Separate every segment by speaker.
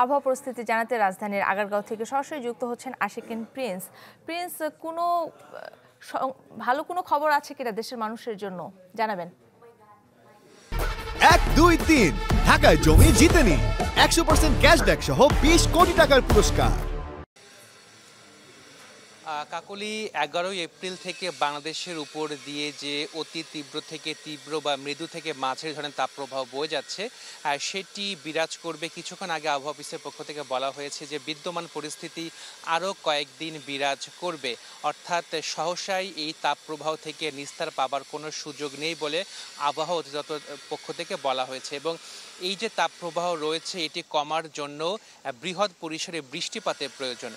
Speaker 1: আবহাওয়া পরিস্থিতি জানাতে রাজধানীর আগারগাঁও থেকে সরাসরি যুক্ত হচ্ছেন আশিকিন প্রিন্স। প্রিন্স, কোনো ভালো কোনো খবর আছে কিনা দেশের মানুষের জন্য জানাবেন।
Speaker 2: 1, 2, 3 ঢাকায় জমি জিতে নিন 100% ক্যাশব্যাক সহ 20 কোটি টাকার পুরস্কার।
Speaker 3: কাকলি 11 এপ্রিল থেকে বাংলাদেশের উপর দিয়ে যে অতি তীব্র থেকে তীব্র বা মৃদু থেকে মাঝারি ধরনের তাপপ্রবাহ বয়ে যাচ্ছে সেটি বিরাজ করবে। কিছুক্ষণ আগে আবহাওয়া অফিসের পক্ষ থেকে বলা হয়েছে যে বিদ্যমান পরিস্থিতি আরও কয়েকদিন বিরাজ করবে, অর্থাৎ সহসাই এই তাপপ্রবাহ থেকে নিস্তার পাবার কোনো সুযোগ নেই বলে আবহাওয়া অধিদপ্তর পক্ষ থেকে বলা হয়েছে। এবং এই যে তাপপ্রবাহ রয়েছে এটি কমার জন্য বৃহৎ পরিসরে বৃষ্টিপাতের প্রয়োজন,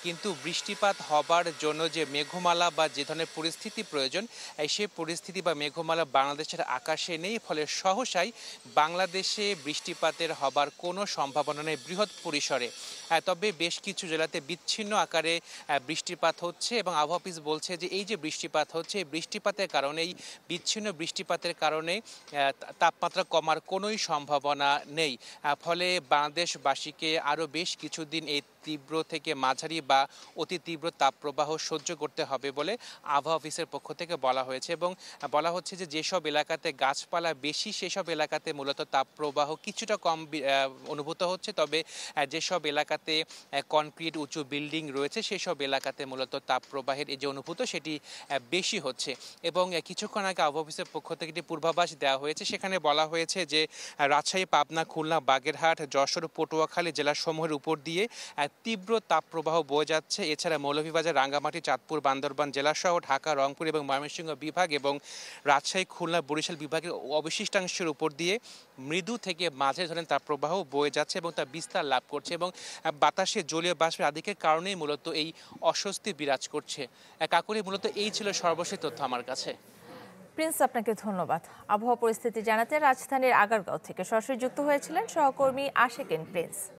Speaker 3: কিন্তু বৃষ্টিপাত হবার জন্য যে মেঘমালা বা যে ধরনের পরিস্থিতি প্রয়োজন সেই পরিস্থিতি বা মেঘমালা বাংলাদেশের আকাশে নেই। ফলে সহসাই বাংলাদেশে বৃষ্টিপাতের হবার কোনো সম্ভাবনা নেই বৃহৎ পরিসরে। তবে বেশ কিছু জেলাতে বিচ্ছিন্ন আকারে বৃষ্টিপাত হচ্ছে এবং আবহাওয়া অফিস বলছে যে এই যে বৃষ্টিপাত হচ্ছে এই বৃষ্টিপাতের কারণে, এই বিচ্ছিন্ন বৃষ্টিপাতের কারণে তাপমাত্রা কমার কোনোই সম্ভাবনা নেই। ফলে বাংলাদেশবাসীকে আরও বেশ কিছুদিন এই তীব্র থেকে মাঝারি বা অতি তীব্র তাপপ্রবাহ সহ্য করতে হবে বলে আবহাওয়া অফিসের পক্ষ থেকে বলা হয়েছে। এবং বলা হচ্ছে যে যেসব এলাকাতে গাছপালা বেশি সেসব এলাকাতে মূলত তাপপ্রবাহ কিছুটা কম অনুভূত হচ্ছে, তবে যেসব এলাকাতে কনক্রিট উঁচু বিল্ডিং রয়েছে সেসব এলাকাতে মূলত তাপপ্রবাহের এই যে অনুভূত সেটি বেশি হচ্ছে। এবং কিছুক্ষণ আগে আবহাওয়া অফিসের পক্ষ থেকে একটি পূর্বাভাস দেওয়া হয়েছে, সেখানে বলা হয়েছে যে রাজশাহী, পাবনা, খুলনা, বাগেরহাট, যশোর, পটুয়াখালী জেলাসমূহের উপর দিয়ে তীব্র তাপপ্রবাহ বয়ে যাচ্ছে। এছাড়া মৌলভীবাজার, রাঙ্গামাটি, চাঁদপুর, বান্দরবান জেলাসহ ঢাকা, রংপুর এবং ময়মনসিংহ বিভাগ এবং রাজশাহী, খুলনা, বরিশাল বিভাগের অবশিষ্টাংশের উপর দিয়ে মৃদু থেকে মাঝারি ধরনের তাপপ্রবাহ বয়ে যাচ্ছে এবং তা বিস্তার লাভ করছে। এবং বাতাসে জলীয় বাষ্পের আধিক্যের কারণেই মূলত এই অস্বস্তি বিরাজ করছে। কাকুলি, মূলত এই ছিল সর্বশেষ তথ্য আমার কাছে।
Speaker 1: প্রিন্স, আপনাকে ধন্যবাদ। আবহাওয়া পরিস্থিতি জানাতে রাজধানীর আগারগাঁও থেকে সরাসরি যুক্ত হয়েছিলেন সহকর্মী আশিকিন প্রিন্স।